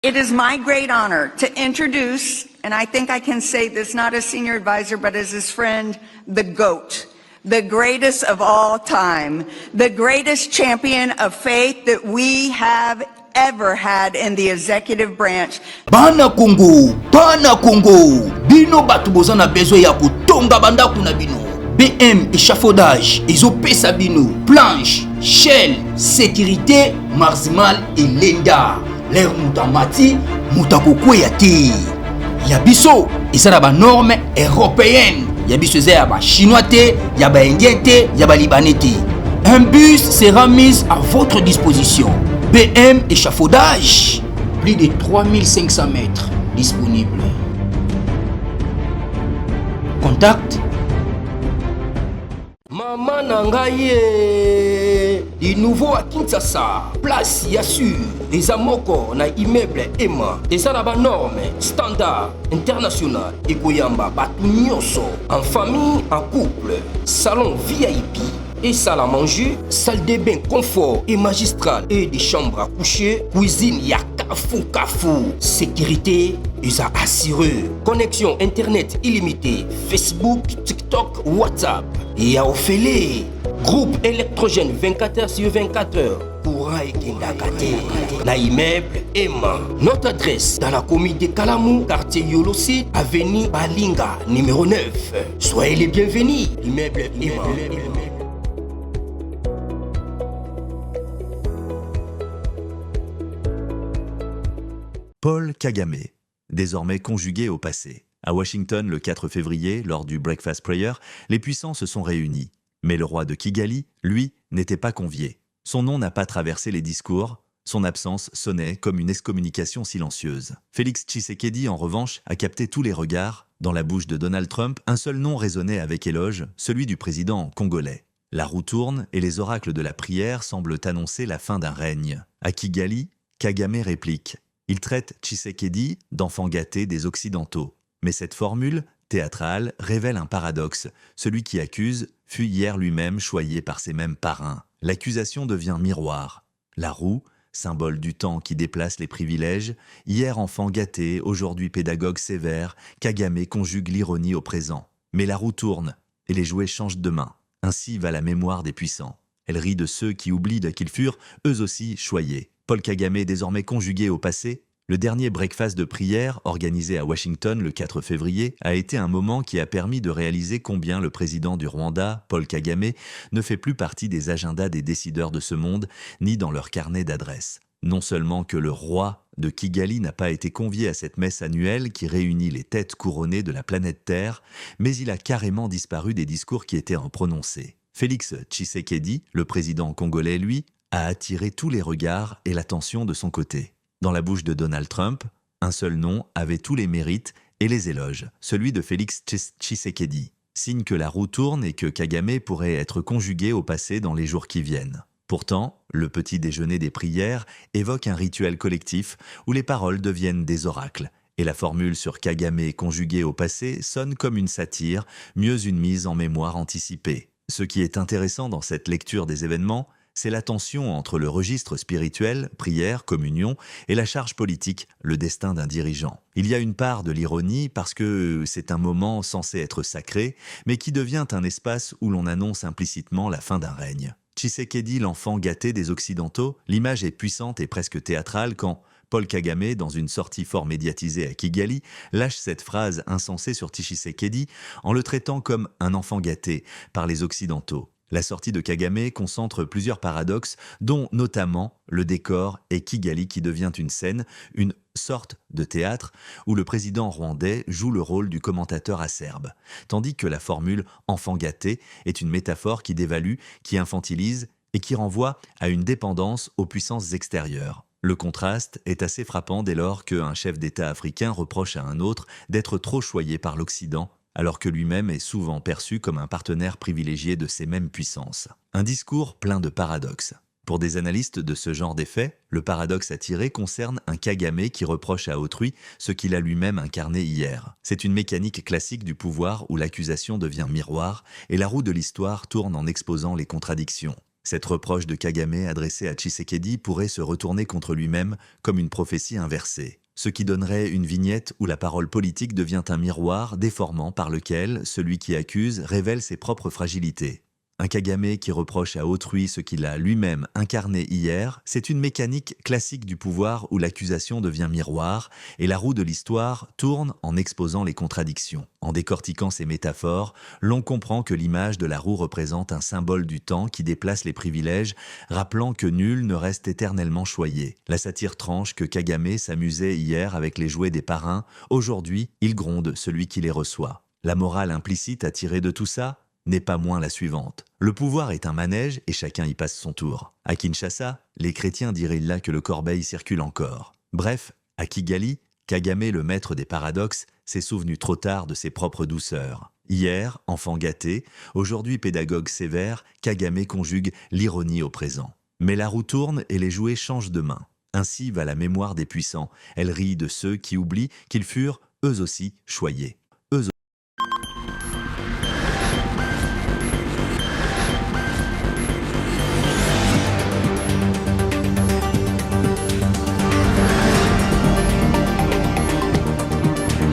It is my great honor to introduce, and I think I can say this not as senior advisor, but as his friend, the GOAT, the greatest of all time, the greatest champion of faith that we have ever had in the executive branch. Bana Congo, bino batu bozana besoin ya kutonga bandaku na bino. BM échafaudage, ezopesa bino, planche, shell, sécurité, maximal et lenda. L'air mutamati, mutakokweya te. Yabiso, ezala ba norme européenne. Yabiso ezala ba chinois te, ya ba indien te, ya ba libanais te. Un bus sera mis à votre disposition. BM échafaudage, plus de 3500 mètres disponibles. Contact Maman Nangaye, du nouveau à Kinshasa, place Yassur, des amoko na immeuble Emma, des arabes normes, standard, international, et Koyamba, Batunyoso, en famille, en couple, salon VIP, et salle à manger, salle de bain confort et magistral et des chambres à coucher, cuisine Kafou, sécurité et assuré, connexion internet illimitée, Facebook, TikTok, WhatsApp et à Ophélie, groupe électrogène 24h/24h. Courant et Kendakate, la immeuble Emma. Notre adresse dans la commune de Kalamou, quartier Yolosi, avenue Balinga, numéro 9. Soyez les bienvenus, immeuble Emma. Paul Kagame, désormais conjugué au passé. À Washington, le 4 février, lors du Breakfast Prayer, les puissants se sont réunis. Mais le roi de Kigali, lui, n'était pas convié. Son nom n'a pas traversé les discours, son absence sonnait comme une excommunication silencieuse. Félix Tshisekedi, en revanche, a capté tous les regards. Dans la bouche de Donald Trump, un seul nom résonnait avec éloge, celui du président congolais. La roue tourne et les oracles de la prière semblent annoncer la fin d'un règne. À Kigali, Kagame réplique. Il traite Tshisekedi d'enfant gâté des Occidentaux. Mais cette formule théâtrale révèle un paradoxe. Celui qui accuse fut hier lui-même choyé par ses mêmes parrains. L'accusation devient miroir. La roue, symbole du temps qui déplace les privilèges, hier enfant gâté, aujourd'hui pédagogue sévère, Kagame conjugue l'ironie au présent. Mais la roue tourne et les jouets changent de main. Ainsi va la mémoire des puissants. Elle rit de ceux qui oublient qu'ils furent eux aussi choyés. Paul Kagame désormais conjugué au passé, le dernier breakfast de prière organisé à Washington le 4 février a été un moment qui a permis de réaliser combien le président du Rwanda, Paul Kagame, ne fait plus partie des agendas des décideurs de ce monde, ni dans leur carnet d'adresses. Non seulement que le roi de Kigali n'a pas été convié à cette messe annuelle qui réunit les têtes couronnées de la planète Terre, mais il a carrément disparu des discours qui étaient en prononcés. Félix Tshisekedi, le président congolais, lui, a attiré tous les regards et l'attention de son côté. Dans la bouche de Donald Trump, un seul nom avait tous les mérites et les éloges, celui de Félix Tshisekedi. Signe que la roue tourne et que Kagame pourrait être conjugué au passé dans les jours qui viennent. Pourtant, le petit déjeuner des prières évoque un rituel collectif où les paroles deviennent des oracles. Et la formule sur Kagame conjugué au passé sonne comme une satire, mieux une mise en mémoire anticipée. Ce qui est intéressant dans cette lecture des événements, c'est la tension entre le registre spirituel, prière, communion, et la charge politique, le destin d'un dirigeant. Il y a une part de l'ironie parce que c'est un moment censé être sacré, mais qui devient un espace où l'on annonce implicitement la fin d'un règne. Tshisekedi, l'enfant gâté des Occidentaux, l'image est puissante et presque théâtrale quand Paul Kagame, dans une sortie fort médiatisée à Kigali, lâche cette phrase insensée sur Tshisekedi en le traitant comme un enfant gâté par les Occidentaux. La sortie de Kagame concentre plusieurs paradoxes, dont notamment le décor et Kigali qui devient une scène, une sorte de théâtre, où le président rwandais joue le rôle du commentateur acerbe, tandis que la formule « enfant gâté » est une métaphore qui dévalue, qui infantilise et qui renvoie à une dépendance aux puissances extérieures. Le contraste est assez frappant dès lors qu'un chef d'État africain reproche à un autre d'être trop choyé par l'Occident, alors que lui-même est souvent perçu comme un partenaire privilégié de ces mêmes puissances. Un discours plein de paradoxes. Pour des analystes de ce genre d'effets, le paradoxe à tirer concerne un Kagame qui reproche à autrui ce qu'il a lui-même incarné hier. C'est une mécanique classique du pouvoir où l'accusation devient miroir et la roue de l'histoire tourne en exposant les contradictions. Cette reproche de Kagame adressée à Tshisekedi pourrait se retourner contre lui-même comme une prophétie inversée, ce qui donnerait une vignette où la parole politique devient un miroir déformant par lequel celui qui accuse révèle ses propres fragilités. Un Kagame qui reproche à autrui ce qu'il a lui-même incarné hier, c'est une mécanique classique du pouvoir où l'accusation devient miroir et la roue de l'histoire tourne en exposant les contradictions. En décortiquant ces métaphores, l'on comprend que l'image de la roue représente un symbole du temps qui déplace les privilèges, rappelant que nul ne reste éternellement choyé. La satire tranche que Kagame s'amusait hier avec les jouets des parrains, aujourd'hui il gronde celui qui les reçoit. La morale implicite à tirer de tout ça n'est pas moins la suivante. Le pouvoir est un manège et chacun y passe son tour. À Kinshasa, les chrétiens diraient là que le corbeil circule encore. Bref, à Kigali, Kagame, le maître des paradoxes, s'est souvenu trop tard de ses propres douceurs. Hier, enfant gâté, aujourd'hui pédagogue sévère, Kagame conjugue l'ironie au présent. Mais la roue tourne et les jouets changent de main. Ainsi va la mémoire des puissants. Elle rit de ceux qui oublient qu'ils furent, eux aussi, choyés.